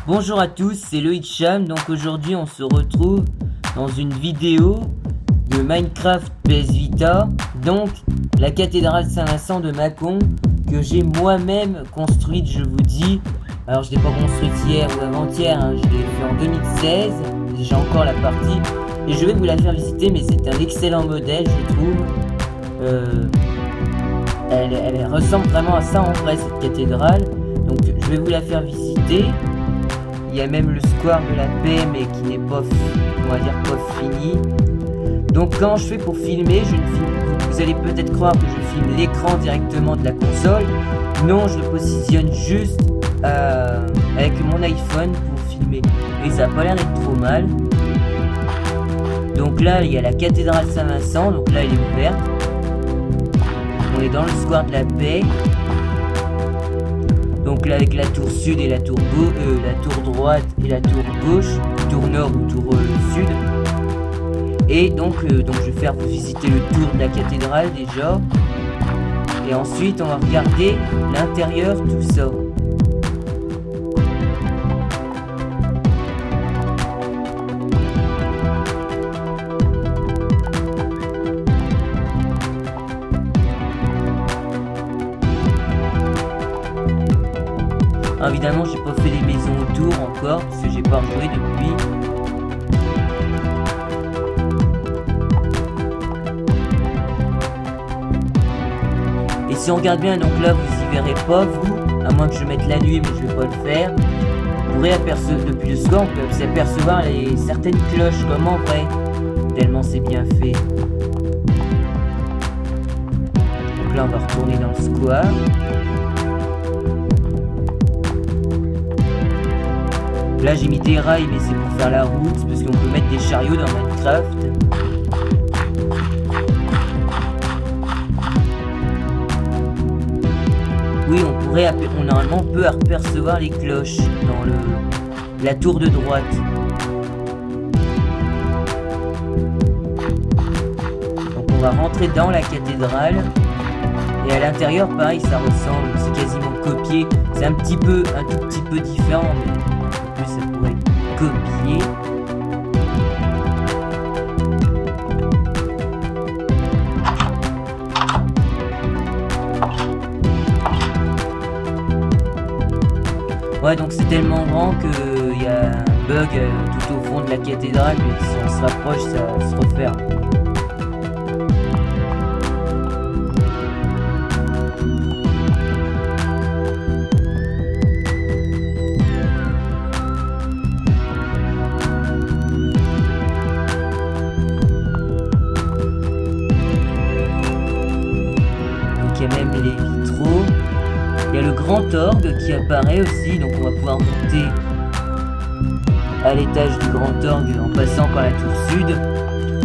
Bonjour à tous, c'est Loïc Cham. Donc aujourd'hui on se retrouve dans une vidéo de Minecraft PS Vita. Donc la cathédrale Saint-Vincent de Mâcon que j'ai moi-même construite, je vous dis. Alors je l'ai pas construite hier ou avant-hier, hein. Je l'ai fait en 2016. J'ai encore la partie et je vais vous la faire visiter, mais c'est un excellent modèle je trouve. Elle ressemble vraiment à ça en vrai, cette cathédrale. Donc je vais vous la faire visiter. Il y a même le square de la paix, mais qui n'est pas, on va dire, pas fini. Donc quand je fais pour filmer, vous allez peut-être croire que je filme l'écran directement de la console. Non, je le positionne juste avec mon iPhone pour filmer. Et ça n'a pas l'air d'être trop mal. Donc là, il y a la cathédrale Saint-Vincent. Donc là, elle est ouverte. On est dans le square de la paix. Donc là avec la tour sud et la tour droite et la tour gauche, tour nord ou tour sud. Et donc je vais faire vous visiter le tour de la cathédrale déjà. Et ensuite on va regarder l'intérieur, tout ça. Évidemment, j'ai pas fait les maisons autour encore parce que j'ai pas rejoué depuis. Et si on regarde bien, donc là vous y verrez pas vous, à moins que je mette la nuit, mais je vais pas le faire. Vous pourrez apercevoir depuis le square, on peut s'apercevoir certaines cloches comme en vrai, tellement c'est bien fait. Donc là on va retourner dans le square. Là j'ai mis des rails, mais c'est pour faire la route, parce qu'on peut mettre des chariots dans Minecraft. Oui, normalement on peut apercevoir les cloches dans la tour de droite. Donc on va rentrer dans la cathédrale. Et à l'intérieur pareil, ça ressemble, c'est quasiment copié. C'est un tout petit peu différent, mais ça pourrait être copié. Ouais, donc c'est tellement grand qu'il y a un bug tout au fond de la cathédrale, mais si on se rapproche, ça se referme. Il y a même les vitraux. Il y a le grand orgue qui apparaît aussi, donc on va pouvoir monter à l'étage du grand orgue en passant par la tour sud.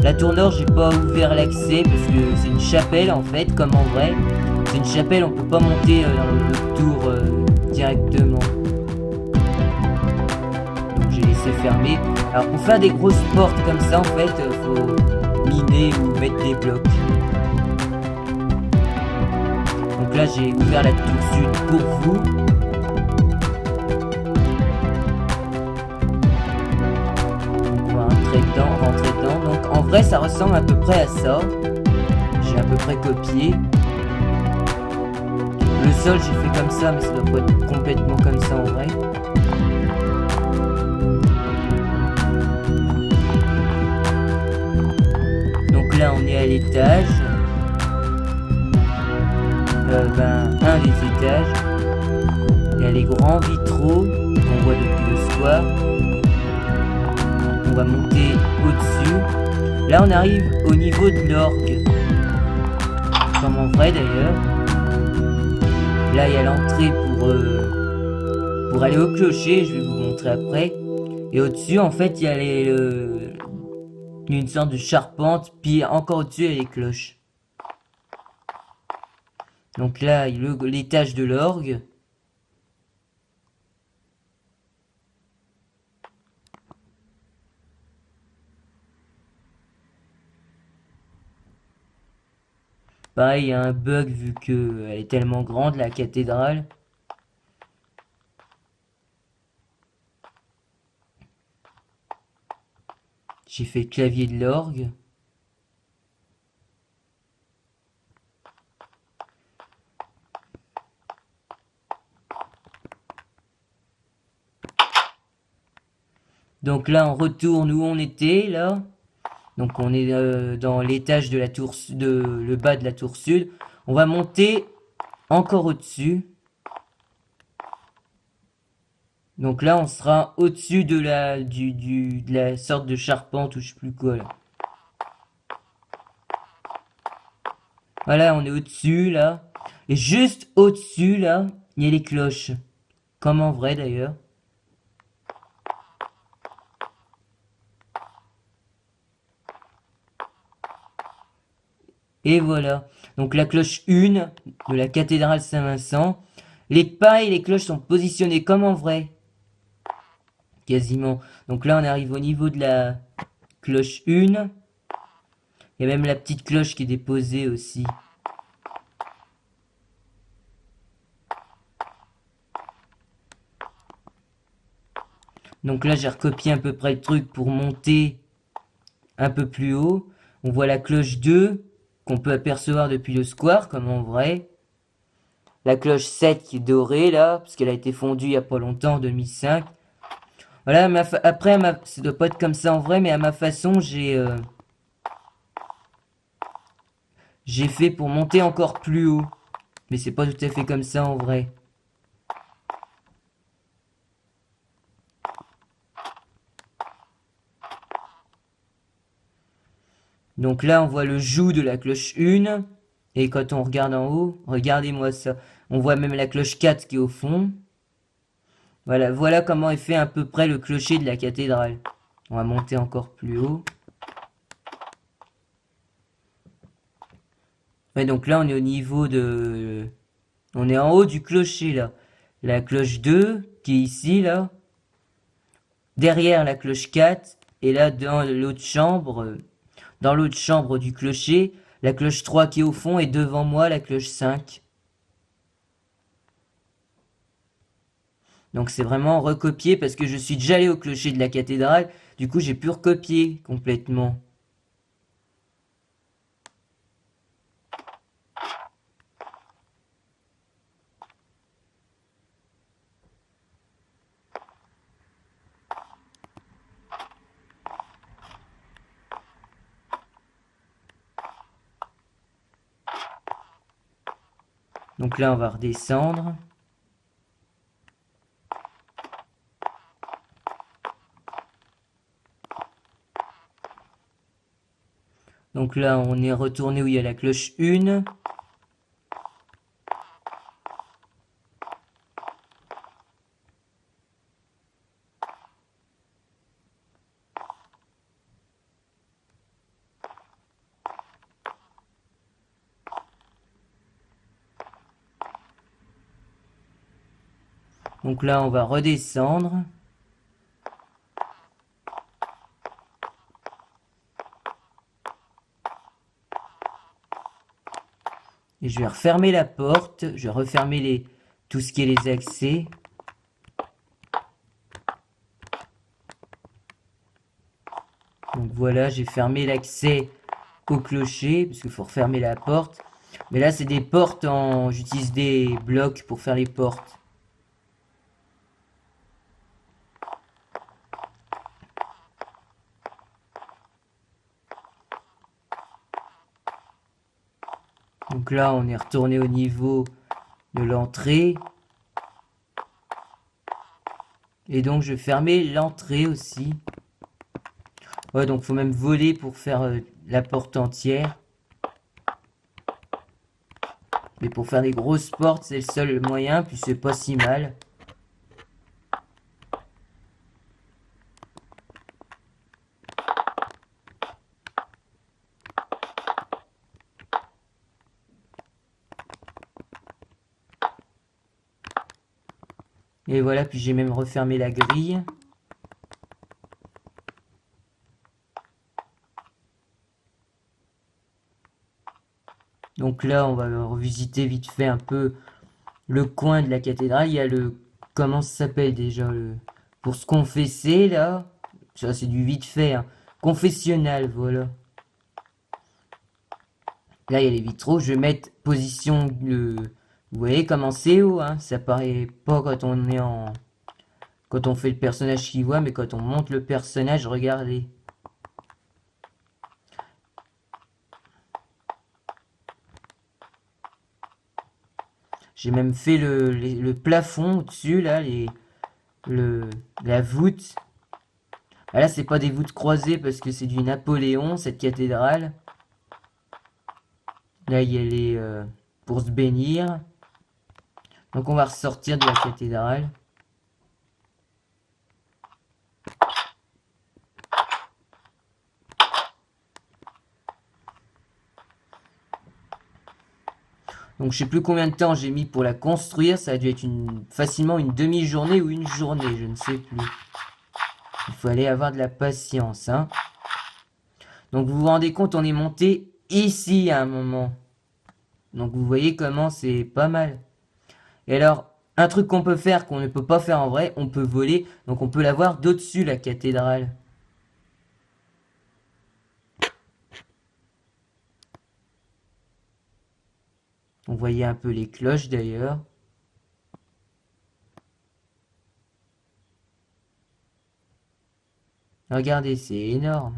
La tour nord, j'ai pas ouvert l'accès parce que c'est une chapelle en fait, comme en vrai. C'est une chapelle, on peut pas monter dans le tour directement. Donc j'ai laissé fermer. Alors pour faire des grosses portes comme ça, en fait, faut miner ou mettre des blocs. Donc là j'ai ouvert la tour sud pour vous. Donc on va rentrer dedans. Donc en vrai ça ressemble à peu près à ça. J'ai à peu près copié. Le sol j'ai fait comme ça, mais ça doit pas être complètement comme ça en vrai. Donc là on est à l'étage. Un des étages. Il y a les grands vitraux qu'on voit depuis le square. On va monter au-dessus. Là on arrive au niveau de l'orgue. Comme en vrai d'ailleurs. Là il y a l'entrée pour aller au clocher, je vais vous montrer après. Et au-dessus en fait il y a une sorte de charpente, puis encore au-dessus il y a les cloches. Donc là, l'étage de l'orgue. Pareil, il y a un bug vu qu'elle est tellement grande, la cathédrale. J'ai fait le clavier de l'orgue. Donc là, on retourne où on était, là. Donc on est dans l'étage de la tour, le bas de la tour sud. On va monter encore au-dessus. Donc là, on sera au-dessus de de la sorte de charpente ou je sais plus quoi, là. Voilà, on est au-dessus, là. Et juste au-dessus, là, il y a les cloches. Comme en vrai, d'ailleurs. Et voilà. Donc la cloche 1 de la cathédrale Saint-Vincent. Les pas et les cloches sont positionnés comme en vrai. Quasiment. Donc là, on arrive au niveau de la cloche 1. Il y a même la petite cloche qui est déposée aussi. Donc là, j'ai recopié à peu près le truc pour monter un peu plus haut. On voit la cloche 2 qu'on peut apercevoir depuis le square, comme en vrai. La cloche 7 qui est dorée là, parce qu'elle a été fondue il y a pas longtemps, en 2005. Voilà, après, ça doit pas être comme ça en vrai, mais à ma façon, j'ai fait pour monter encore plus haut. Mais c'est pas tout à fait comme ça en vrai. Donc là, on voit le joug de la cloche 1. Et quand on regarde en haut, regardez-moi ça. On voit même la cloche 4 qui est au fond. Voilà, voilà comment est fait à peu près le clocher de la cathédrale. On va monter encore plus haut. Ouais, donc là, on est au niveau de... On est en haut du clocher, là. La cloche 2, qui est ici, là. Derrière la cloche 4. Et là, dans l'autre chambre du clocher, la cloche 3 qui est au fond. Et devant moi, la cloche 5. Donc c'est vraiment recopié parce que je suis déjà allé au clocher de la cathédrale. Du coup, j'ai pu recopier complètement. Donc là, on va redescendre. Donc là, on est retourné où il y a la cloche 1. Donc là, on va redescendre. Et je vais refermer la porte. Je vais refermer tout ce qui est les accès. Donc voilà, j'ai fermé l'accès au clocher, parce qu'il faut refermer la porte. Mais là, c'est des portes en... J'utilise des blocs pour faire les portes. Donc là, on est retourné au niveau de l'entrée. Et donc, je vais fermer l'entrée aussi. Ouais, donc faut même voler pour faire la porte entière. Mais pour faire des grosses portes, c'est le seul moyen, puis c'est pas si mal. Et voilà, puis j'ai même refermé la grille. Donc là, on va revisiter vite fait un peu le coin de la cathédrale. Il y a le... Comment ça s'appelle déjà pour se confesser, là. Ça, c'est du vite fait, hein. confessionnal, voilà. Là, il y a les vitraux. Je vais mettre position vous voyez comment c'est haut, hein. Ça paraît pas quand on est en... Quand on fait le personnage qui voit, mais quand on monte le personnage, regardez. J'ai même fait le plafond au-dessus, là, la voûte. Ah, là, c'est pas des voûtes croisées parce que c'est du Napoléon, cette cathédrale. Là, il y a les... pour se bénir. Donc, on va ressortir de la cathédrale. Donc, je sais plus combien de temps j'ai mis pour la construire. Ça a dû être facilement une demi-journée ou une journée, je ne sais plus. Il fallait avoir de la patience, hein. Donc, vous vous rendez compte, on est monté ici à un moment. Donc, vous voyez comment c'est pas mal. Et alors, un truc qu'on peut faire, qu'on ne peut pas faire en vrai, on peut voler. Donc, on peut la voir d'au-dessus, la cathédrale. On voyait un peu les cloches d'ailleurs. Regardez, c'est énorme.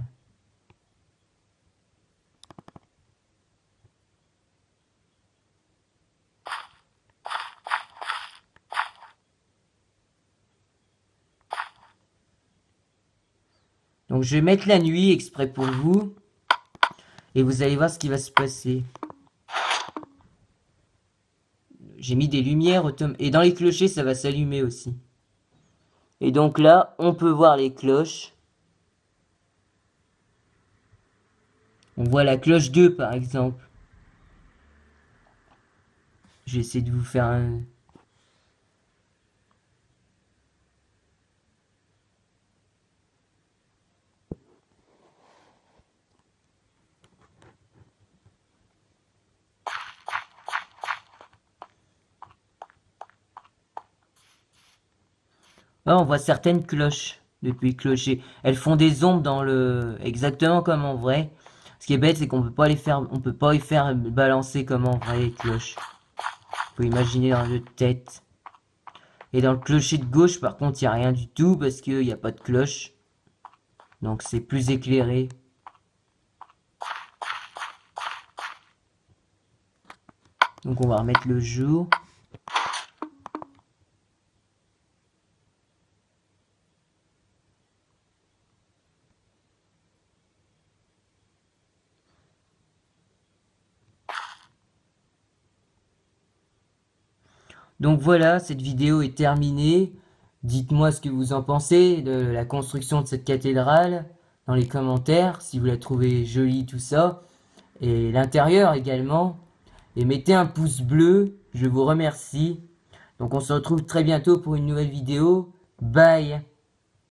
Donc je vais mettre la nuit exprès pour vous. Et vous allez voir ce qui va se passer. J'ai mis des lumières et dans les clochers ça va s'allumer aussi. Et donc là, on peut voir les cloches. On voit la cloche 2 par exemple. J'essaie de vous faire un... Ah, on voit certaines cloches depuis le clocher. Elles font des ombres dans le... Exactement comme en vrai. Ce qui est bête, c'est qu'on peut pas les faire... On peut pas les faire balancer comme en vrai, les cloches. Faut imaginer dans notre tête. Et dans le clocher de gauche, par contre, il n'y a rien du tout parce qu'il n'y a pas de cloche. Donc c'est plus éclairé. Donc on va remettre le jour. Donc voilà, cette vidéo est terminée. Dites-moi ce que vous en pensez de la construction de cette cathédrale dans les commentaires, si vous la trouvez jolie, tout ça. Et l'intérieur également. Et mettez un pouce bleu, je vous remercie. Donc on se retrouve très bientôt pour une nouvelle vidéo. Bye!